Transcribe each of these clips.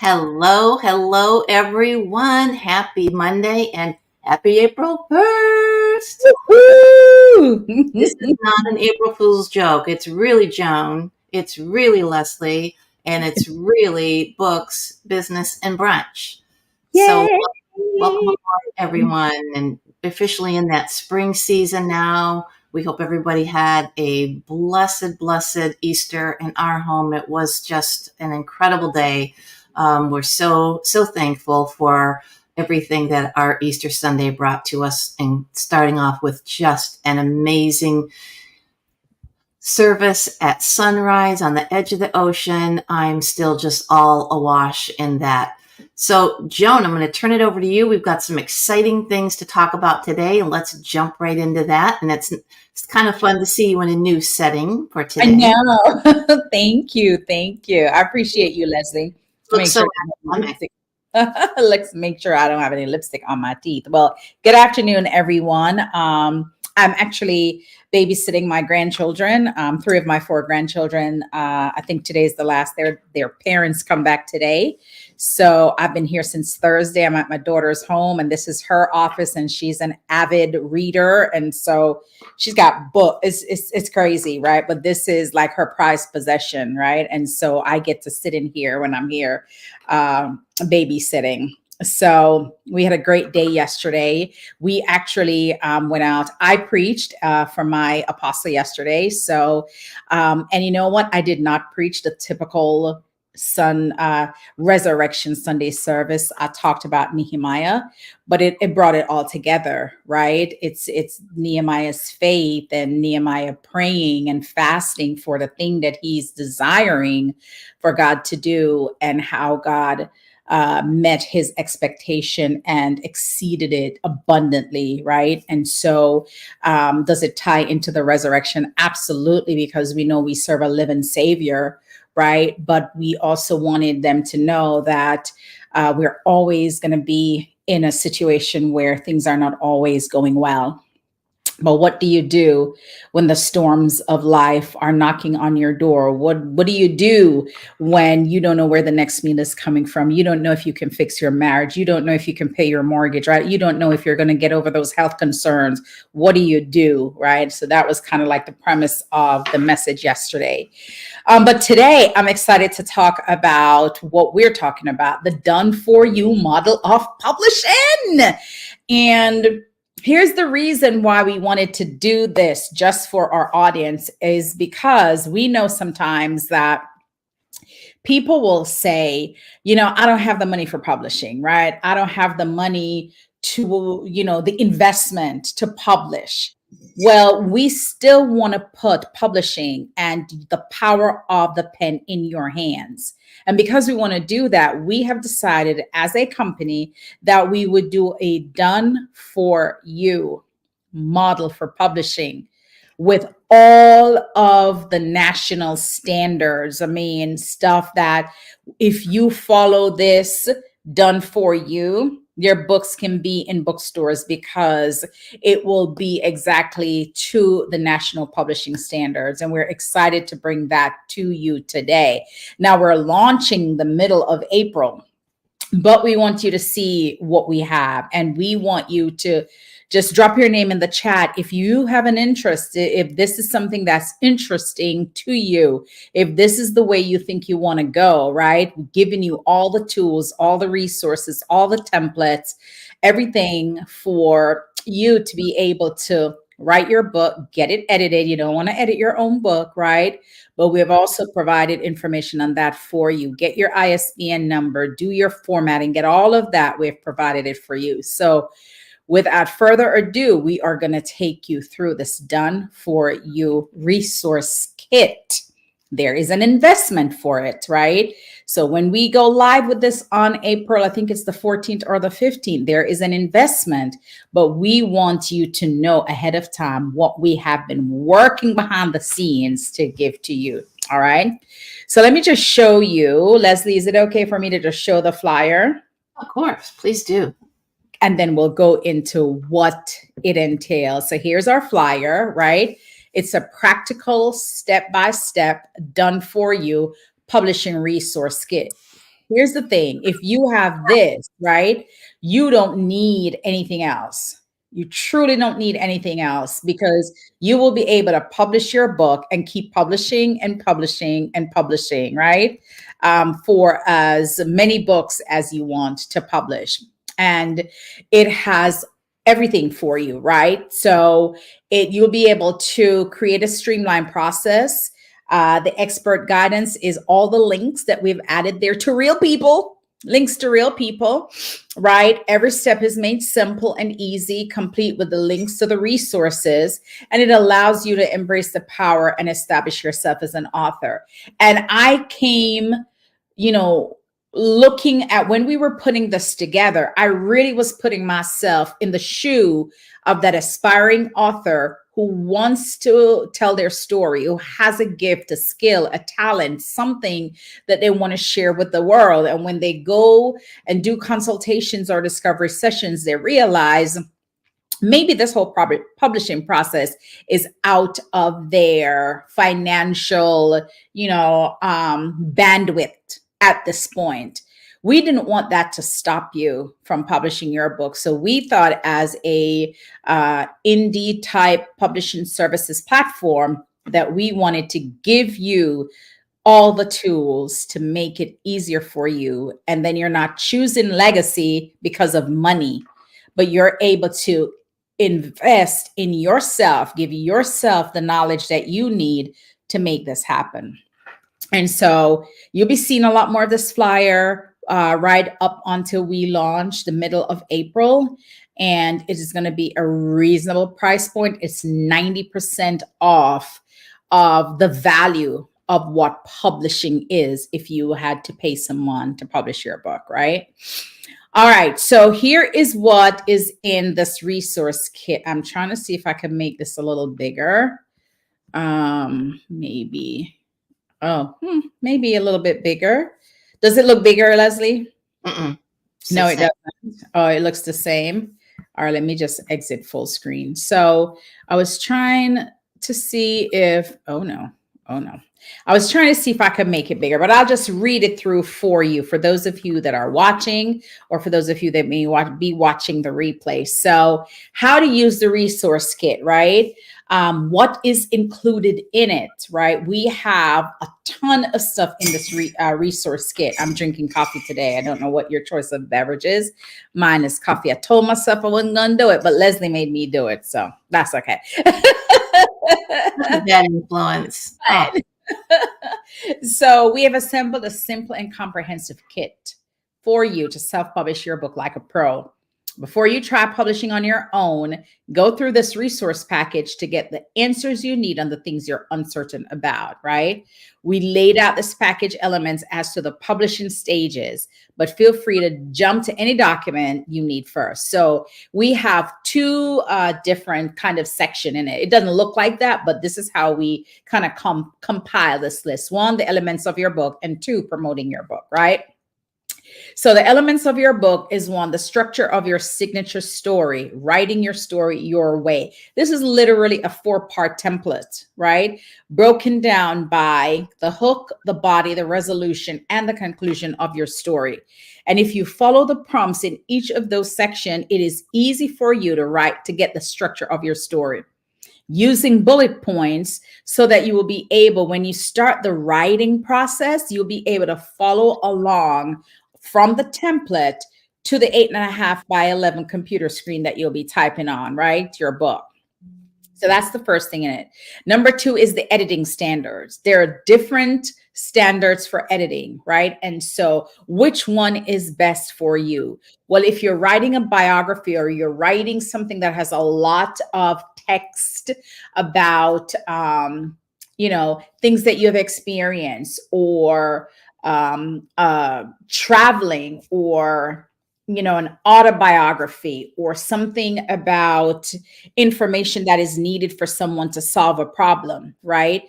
Hello, everyone. Happy Monday and happy April 1st. Woo! This is not an April Fool's joke. It's really Joan, it's really Leslie, and it's really books, business, and brunch. So, Yay! welcome aboard, everyone, and officially in that spring season now. We hope everybody had a blessed Easter in our home. It was just an incredible day. We're so thankful for everything that our Easter Sunday brought to us, and starting off with just an amazing service at sunrise on the edge of the ocean. I'm still just all awash in that. So, Joan, I'm going to turn it over to you. We've got some exciting things to talk about today, and let's jump right into that. And it's kind of fun to see you in a new setting for I today. know. Thank you. Thank you. I appreciate you, Leslie. Looks Make so sure I don't have any academic. lipstick. Let's make sure I don't have any lipstick on my teeth. Well, good afternoon, everyone. I'm actually babysitting my grandchildren, three of my four grandchildren. I think today's the last. Their parents come back today. So I've been here since Thursday. I'm at my daughter's home, and this is her office, and she's an avid reader. And so she's got book. It's crazy, right? But this is like her prized possession, right? And so I get to sit in here when I'm here babysitting. So we had a great day yesterday. We actually went out. I preached for my apostle yesterday. So, and you know what? I did not preach the typical sun resurrection Sunday service. I talked about Nehemiah, but it brought it all together, right? It's Nehemiah's faith and Nehemiah praying and fasting for the thing that he's desiring for God to do, and how God met his expectation and exceeded it abundantly, right? And so, does it tie into the resurrection? Absolutely, because we know we serve a living Savior, right? But we also wanted them to know that we're always going to be in a situation where things are not always going well. But what do you do when the storms of life are knocking on your door? What do you do when you don't know where the next meal is coming from? You don't know if you can fix your marriage. You don't know if you can pay your mortgage, right? You don't know if you're going to get over those health concerns. What do you do, right? So that was kind of like the premise of the message yesterday. But today I'm excited to talk about what we're talking about, the done for you model of publishing. And here's the reason why we wanted to do this just for our audience, is because we know sometimes that people will say, I don't have the money for publishing, right? I don't have the money to, the investment to publish. Well, we still want to put publishing and the power of the pen in your hands. And because we want to do that, we have decided as a company that we would do a done for you model for publishing with all of the national standards. I mean, stuff that if you follow this done for you, your books can be in bookstores because it will be exactly to the national publishing standards. And we're excited to bring that to you today. Now we're launching the middle of April, but we want you to see what we have, and we want you to just drop your name in the chat if you have an interest, if this is something that's interesting to you, if this is the way you think you want to go, right? Giving you all the tools, all the resources, all the templates, everything for you to be able to write your book, get it edited. You don't want to edit your own book, right? But we have also provided information on that for you. Get your ISBN number, do your formatting, get all of that. We've provided it for you. So without further ado, we are going to take you through this done for you resource kit. There is an investment for it, right? So when we go live with this on April, I think it's the 14th or the 15th, there is an investment, but we want you to know ahead of time what we have been working behind the scenes to give to you. All right. So let me just show you. Leslie, is it okay for me to just show the flyer? Of course, please do. And then we'll go into what it entails. So here's our flyer, right? It's a practical step-by-step done for you publishing resource kit. Here's the thing. If you have this, right, you don't need anything else. You truly don't need anything else because you will be able to publish your book and keep publishing and publishing and publishing, right? For as many books as you want to publish. And it has everything for you, right? So you'll be able to create a streamlined process. The expert guidance is all the links that we've added there to real people, links to real people, right? Every step is made simple and easy, complete with the links to the resources, and it allows you to embrace the power and establish yourself as an author. And I came, you know, looking at when we were putting this together, I really was putting myself in the shoe of that aspiring author who wants to tell their story, who has a gift, a skill, a talent, something that they want to share with the world. And when they go and do consultations or discovery sessions, they realize maybe this whole publishing process is out of their financial, bandwidth at this point. We didn't want that to stop you from publishing your book. So we thought as a indie type publishing services platform that we wanted to give you all the tools to make it easier for you. And then you're not choosing legacy because of money, but you're able to invest in yourself, give yourself the knowledge that you need to make this happen. And so you'll be seeing a lot more of this flyer right up until we launch the middle of April. And it is going to be a reasonable price point. It's 90% off of the value of what publishing is if you had to pay someone to publish your book, right? All right, so here is what is in this resource kit. I'm trying to see if I can make this a little bigger. Maybe. Oh, maybe a little bit bigger. Does it look bigger, Leslie? Mm-mm. No, it doesn't. Oh, it looks the same. All right, let me just exit full screen. So I was trying to see if, oh no. I was trying to see if I could make it bigger, but I'll just read it through for you, for those of you that are watching, or for those of you that may be watching the replay. So how to use the resource kit, right? What is included in it, right? We have a ton of stuff in this resource kit. I'm drinking coffee today. I don't know what your choice of beverage is. Mine is coffee. I told myself I wasn't going to do it, but Leslie made me do it. So that's okay. That's a bad influence. Oh. So we have assembled a simple and comprehensive kit for you to self-publish your book like a pro. Before you try publishing on your own, go through this resource package to get the answers you need on the things you're uncertain about, right? We laid out this package elements as to the publishing stages, but feel free to jump to any document you need first. So we have two different kind of section in it. It doesn't look like that, but this is how we kind of compile this list. One, the elements of your book, and two, promoting your book, right? So the elements of your book is one, the structure of your signature story, writing your story your way. This is literally a 4-part template, right? Broken down by the hook, the body, the resolution, and the conclusion of your story. And if you follow the prompts in each of those sections, it is easy for you to write, to get the structure of your story. Using bullet points so that you will be able, when you start the writing process, you'll be able to follow along from the template to the 8.5 by 11 computer screen that you'll be typing on, right? Your book. So that's the first thing in it. Number 2 is the editing standards. There are different standards for editing, right? And so which one is best for you? Well, if you're writing a biography or you're writing something that has a lot of text about, things that you have experienced, or traveling, or an autobiography, or something about information that is needed for someone to solve a problem, right?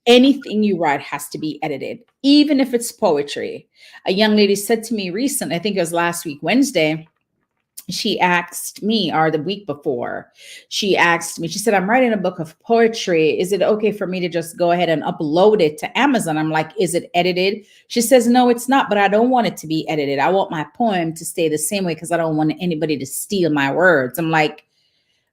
Anything you write has to be edited, even if it's poetry. A young lady said to me recently, I think it was last week, Wednesday, she asked me, or the week before, she asked me, she said, I'm writing a book of poetry. Is it okay for me to just go ahead and upload it to Amazon? I'm like, is it edited? She says, no, it's not, but I don't want it to be edited. I want my poem to stay the same way because I don't want anybody to steal my words. I'm like,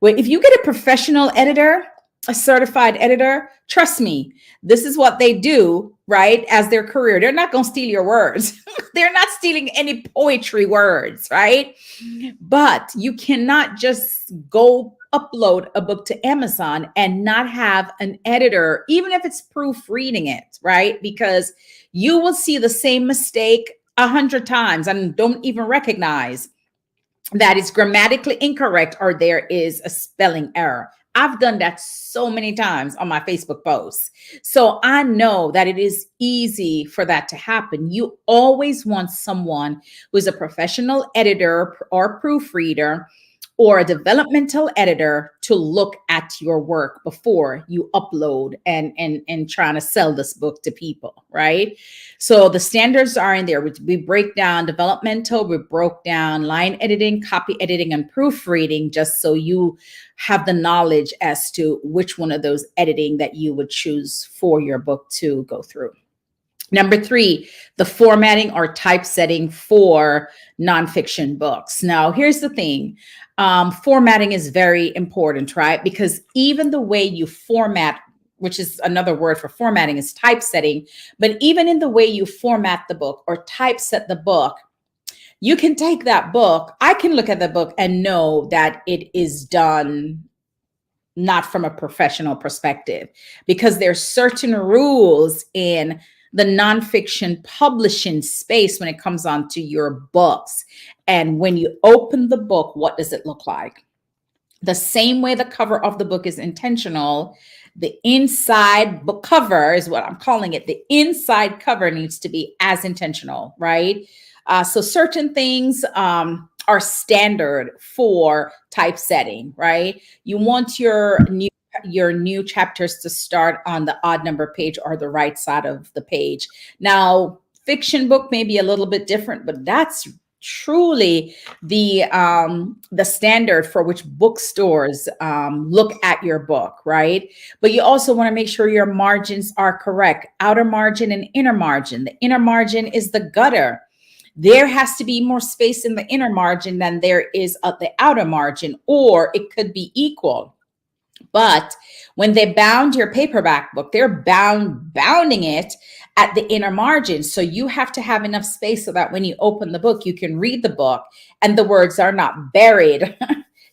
well, if you get a professional editor, a certified editor, trust me, this is what they do, right? As their career. They're not going to steal your words. They're not stealing any poetry words, right? But you cannot just go upload a book to Amazon and not have an editor, even if it's proofreading it, right? Because you will see the same mistake 100 times and don't even recognize that is grammatically incorrect or there is a spelling error. I've done that so many times on my Facebook posts. So I know that it is easy for that to happen. You always want someone who's a professional editor or proofreader or a developmental editor to look at your work before you upload and trying to sell this book to people, right? So the standards are in there. We break down developmental, we broke down line editing, copy editing, and proofreading, just so you have the knowledge as to which one of those editing that you would choose for your book to go through. Number 3, the formatting or typesetting for nonfiction books. Now, here's the thing. Formatting is very important, right? Because even the way you format, which is another word for formatting, is typesetting. But even in the way you format the book or typeset the book, you can take that book. I can look at the book and know that it is done not from a professional perspective, because there's certain rules in the nonfiction publishing space when it comes on to your books. And when you open the book, what does it look like? The same way the cover of the book is intentional, the inside book cover is what I'm calling it. The inside cover needs to be as intentional, right? So certain things are standard for typesetting, right? You want your new chapters to start on the odd number page or the right side of the page. Now, fiction book may be a little bit different, but that's truly the standard for which bookstores look at your book, right? But you also want to make sure your margins are correct. Outer margin and inner margin. The inner margin is the gutter. There has to be more space in the inner margin than there is at the outer margin, or it could be equal. But when they bound your paperback book, they're bounding it at the inner margin. So you have to have enough space so that when you open the book, you can read the book and the words are not buried,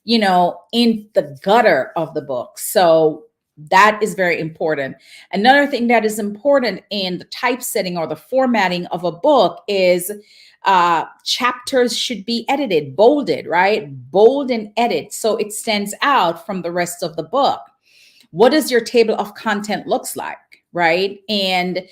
in the gutter of the book. So that is very important. Another thing that is important in the typesetting or the formatting of a book is chapters should be edited, bolded, right? Bold and edit so it stands out from the rest of the book. What does your table of content looks like, right? And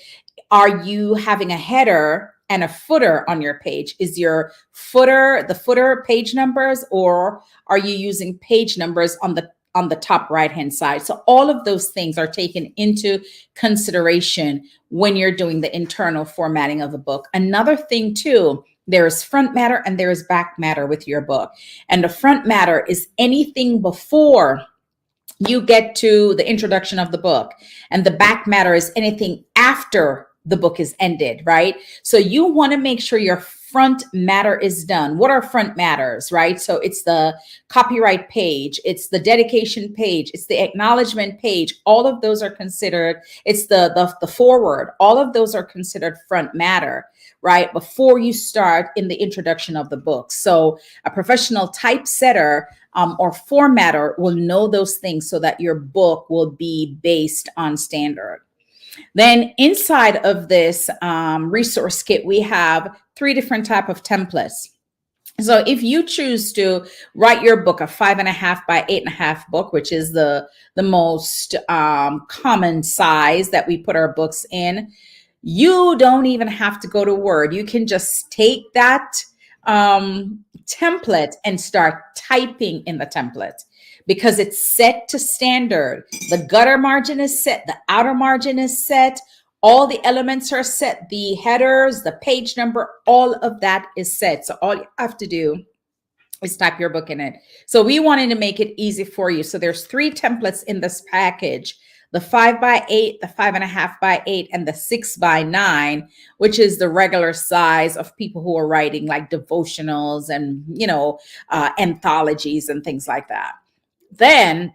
are you having a header and a footer on your page? Is your the footer page numbers, or are you using page numbers on the top right hand side? So all of those things are taken into consideration when you're doing the internal formatting of a book. Another thing too, there is front matter and there is back matter with your book. And the front matter is anything before you get to the introduction of the book. And the back matter is anything after the book is ended, right? So you want to make sure your front matter is done. What are front matters, right? So it's the copyright page, it's the dedication page, it's the acknowledgement page. All of those are considered, it's the forward. All of those are considered front matter, right? Before you start in the introduction of the book. So a professional typesetter or formatter will know those things so that your book will be based on standard. Then inside of this resource kit, we have 3 different type of templates. So if you choose to write your book, a 5.5 by 8.5 book, which is the most common size that we put our books in, you don't even have to go to Word. You can just take that template and start typing in the template, because it's set to standard. The gutter margin is set, the outer margin is set, all the elements are set, the headers, the page number, all of that is set. So all you have to do is type your book in it. So we wanted to make it easy for you. So there's 3 templates in this package: the 5x8, the 5.5x8, and the 6x9, which is the regular size of people who are writing like devotionals and, anthologies and things like that. Then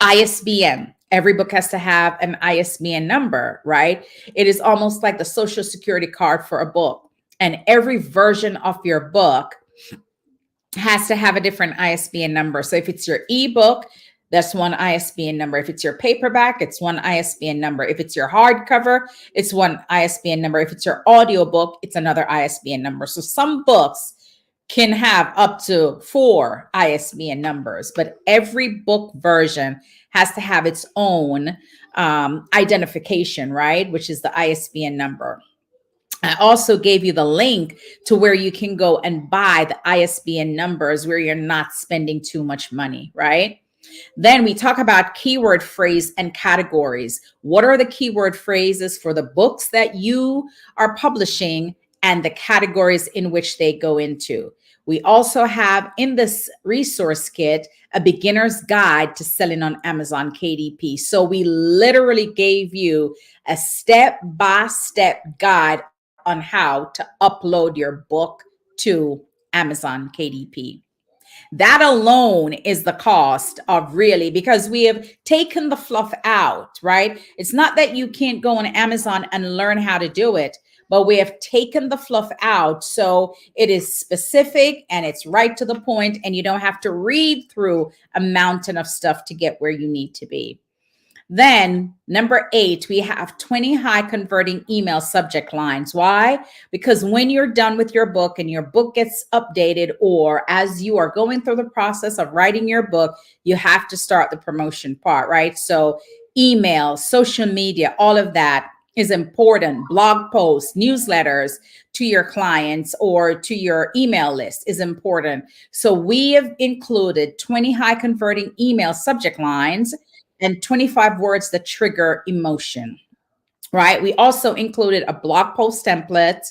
ISBN. Every book has to have an ISBN number, right? It is almost like the social security card for a book. And every version of your book has to have a different ISBN number. So if it's your ebook, that's one ISBN number. If it's your paperback, it's one ISBN number. If it's your hardcover, it's one ISBN number. If it's your audiobook, it's another ISBN number. So some books can have up to 4 ISBN numbers, but every book version has to have its own identification, right? Which is the ISBN number. I also gave you the link to where you can go and buy the ISBN numbers where you're not spending too much money, right? Then we talk about keyword phrase and categories. What are the keyword phrases for the books that you are publishing and the categories in which they go into? We also have in this resource kit a beginner's guide to selling on Amazon KDP. So we literally gave you a step-by-step guide on how to upload your book to Amazon KDP. That alone is the cost of, really, because we have taken the fluff out, right? It's not that you can't go on Amazon and learn how to do it, but we have taken the fluff out. So it is specific and it's right to the point, and you don't have to read through a mountain of stuff to get where you need to be. Then number 8, we have 20 high converting email subject lines. Why? Because when you're done with your book and your book gets updated, or as you are going through the process of writing your book, you have to start the promotion part, right? So email, social media, all of that is important. Blog posts, newsletters to your clients or to your email list is important. So we have included 20 high converting email subject lines and 25 words that trigger emotion, right? We also included a blog post template,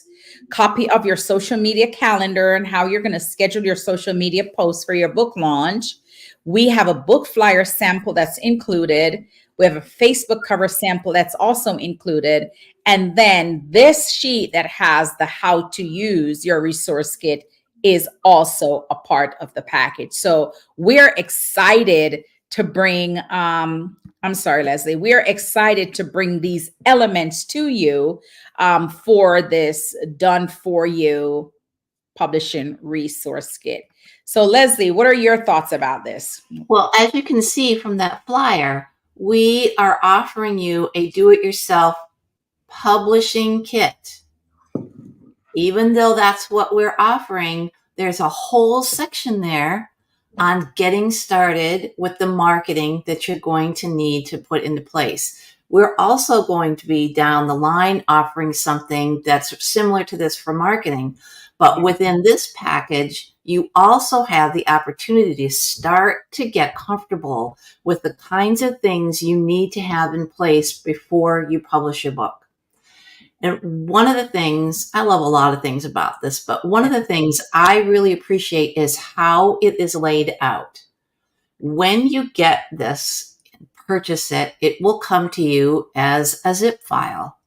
copy of your social media calendar and how you're going to schedule your social media posts for your book launch. We have a book flyer sample that's included. We have a Facebook cover sample that's also included. And then this sheet that has the how to use your resource kit is also a part of the package. So we're excited to bring, I'm sorry, Leslie, we're excited to bring these elements to you for this done for you publishing resource kit. So Leslie, what are your thoughts about this? Well, as you can see from that flyer, we are offering you a do-it-yourself publishing kit. Even though that's what we're offering, there's a whole section there on getting started with the marketing that you're going to need to put into place. We're also going to be down the line offering something that's similar to this for marketing. But within this package, you also have the opportunity to start to get comfortable with the kinds of things you need to have in place before you publish your book. And one of the things, I love a lot of things about this, but one of the things I really appreciate is how it is laid out. When you get this and purchase it, it will come to you as a zip file.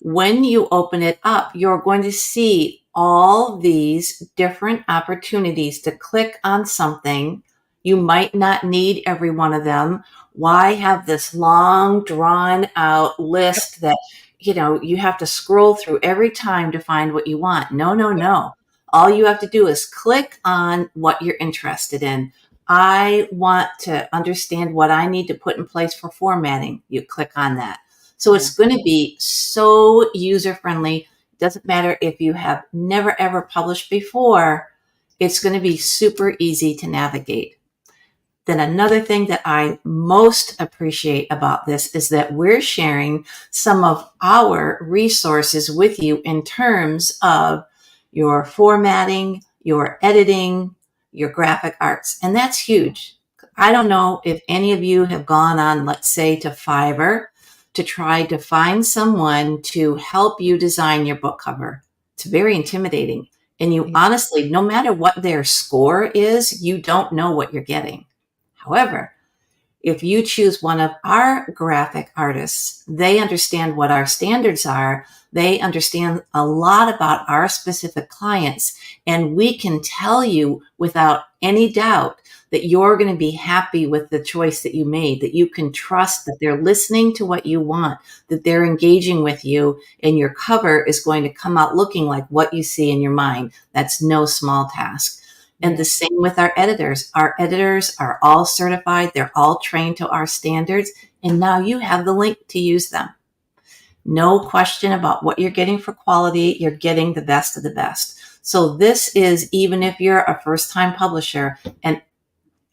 When you open it up, you're going to see all these different opportunities to click on something. You might not need every one of them. Why have this long, drawn out list that you have to scroll through every time to find what you want? No, no, no. All you have to do is click on what you're interested in. I want to understand what I need to put in place for formatting. You click on that. So it's going to be so user-friendly. Doesn't matter if you have never, ever published before. It's going to be super easy to navigate. Then another thing that I most appreciate about this is that we're sharing some of our resources with you in terms of your formatting, your editing, your graphic arts. And that's huge. I don't know if any of you have gone on, let's say, to Fiverr to try to find someone to help you design your book cover. It's very intimidating. And you Yeah. honestly, no matter what their score is, you don't know what you're getting. However, if you choose one of our graphic artists, they understand what our standards are. They understand a lot about our specific clients. And we can tell you without any doubt that you're going to be happy with the choice that you made, that you can trust that they're listening to what you want, that they're engaging with you, and your cover is going to come out looking like what you see in your mind. That's no small task. And Yeah. the same with our editors. Our editors are all certified. They're all trained to our standards. And now you have the link to use them. No question about what you're getting for quality. You're getting the best of the best. So this is, even if you're a first time publisher, an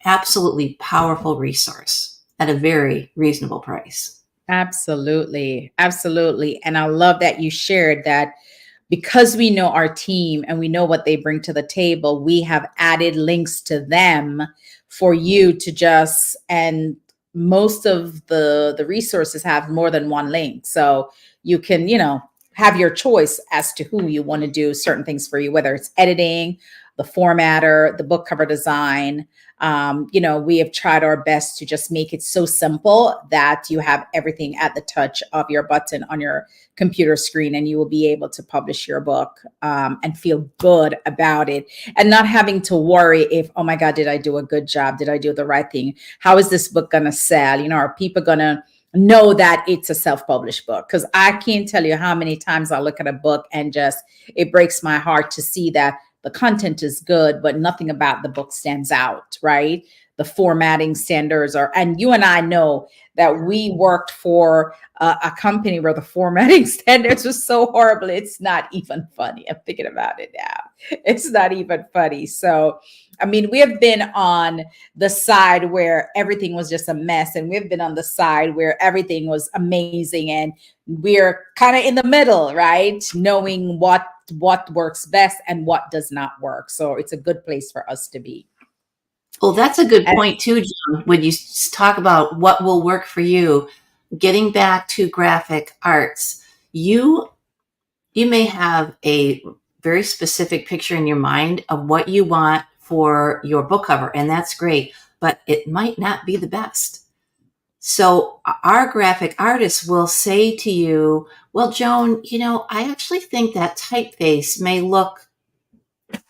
absolutely powerful resource at a very reasonable price. Absolutely. Absolutely. And I love that you shared that because we know our team and we know what they bring to the table, we have added links to them for you to just, and most of the resources have more than one link. So you can, have your choice as to who you want to do certain things for you, whether it's editing, the formatter, the book cover design. We have tried our best to just make it so simple that you have everything at the touch of your button on your computer screen, and you will be able to publish your book and feel good about it, and not having to worry if, oh my God, did I do a good job? Did I do the right thing? How is this book going to sell? Are people going to know that it's a self-published book? Because I can't tell you how many times I look at a book and just, it breaks my heart to see that the content is good, but nothing about the book stands out, right? The formatting standards are, and you and I know that we worked for a company where the formatting standards were so horrible. It's not even funny. I'm thinking about it now. It's not even funny. So, I mean, we have been on the side where everything was just a mess, and we've been on the side where everything was amazing. And we're kind of in the middle, right? Knowing what works best and what does not work. So it's a good place for us to be. Well, that's a good And point too, John. When you talk about what will work for you, getting back to graphic arts, you you may have a very specific picture in your mind of what you want for your book cover, and that's great, but it might not be the best. So our graphic artists will say to you, well, Joan, I actually think that typeface may look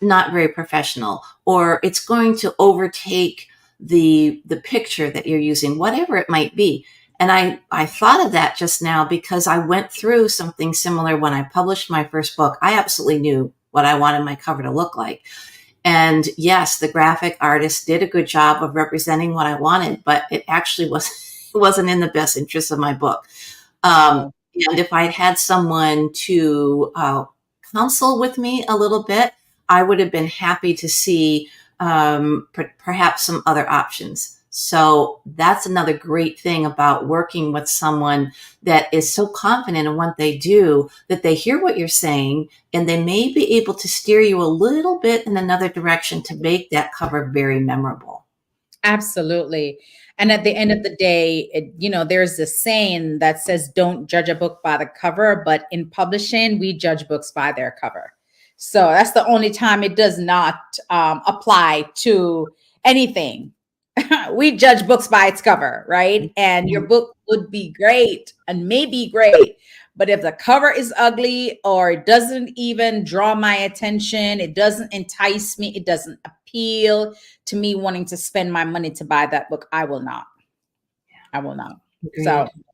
not very professional, or it's going to overtake the picture that you're using, whatever it might be. And I thought of that just now because I went through something similar when I published my first book. I absolutely knew what I wanted my cover to look like. And yes, the graphic artist did a good job of representing what I wanted, but it actually wasn't in the best interest of my book. wow. And if I'd had someone to counsel with me a little bit, I would have been happy to see perhaps some other options. So that's another great thing about working with someone that is so confident in what they do that they hear what you're saying and they may be able to steer you a little bit in another direction to make that cover very memorable. Absolutely. And at the end of the day, there's this saying that says, don't judge a book by the cover, but in publishing, we judge books by their cover. So that's the only time it does not apply to anything. We judge books by its cover, right? And your book would be great and may be great. But if the cover is ugly or it doesn't even draw my attention, it doesn't entice me, it doesn't appeal to me wanting to spend my money to buy that book, I will not. I will not. So, Agreed.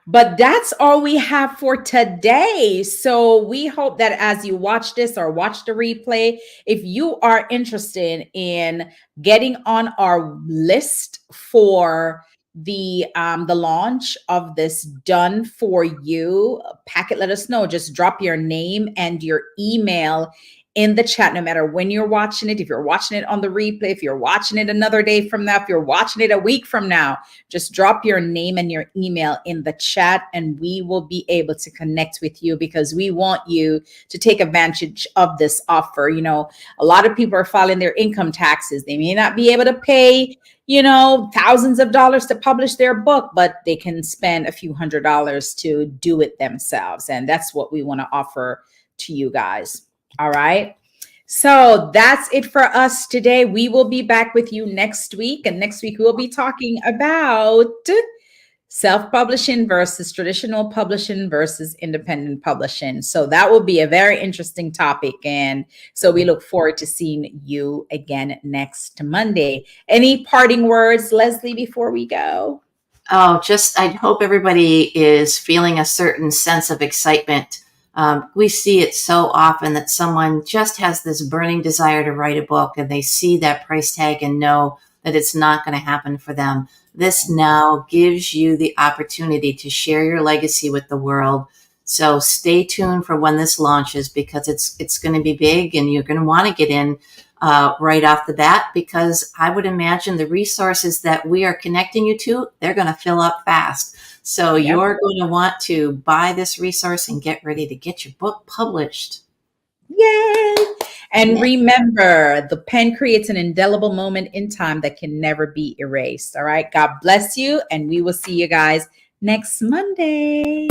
but that's all we have for today. So we hope that as you watch this or watch the replay, if you are interested in getting on our list for the launch of this done for you packet, let us know. Just drop your name and your email in the chat, no matter when you're watching it. If you're watching it on the replay, if you're watching it another day from now, if you're watching it a week from now, just drop your name and your email in the chat and we will be able to connect with you because we want you to take advantage of this offer. A lot of people are filing their income taxes. They may not be able to pay, thousands of dollars to publish their book, but they can spend a few $100s to do it themselves. And that's what we want to offer to you guys. All right. So that's it for us today. We will be back with you next week. And next week, we'll be talking about self-publishing versus traditional publishing versus independent publishing. So that will be a very interesting topic. And so we look forward to seeing you again next Monday. Any parting words, Leslie, before we go? Oh, just I hope everybody is feeling a certain sense of excitement. We see it so often that someone just has this burning desire to write a book and they see that price tag and know that it's not going to happen for them. This now gives you the opportunity to share your legacy with the world. So stay tuned for when this launches because it's going to be big and you're going to want to get in right off the bat, because I would imagine the resources that we are connecting you to, they're going to fill up fast. So Yep. you're going to want to buy this resource and get ready to get your book published. Yay! And Yeah. remember, the pen creates an indelible moment in time that can never be erased. All right. God bless you. And we will see you guys next Monday.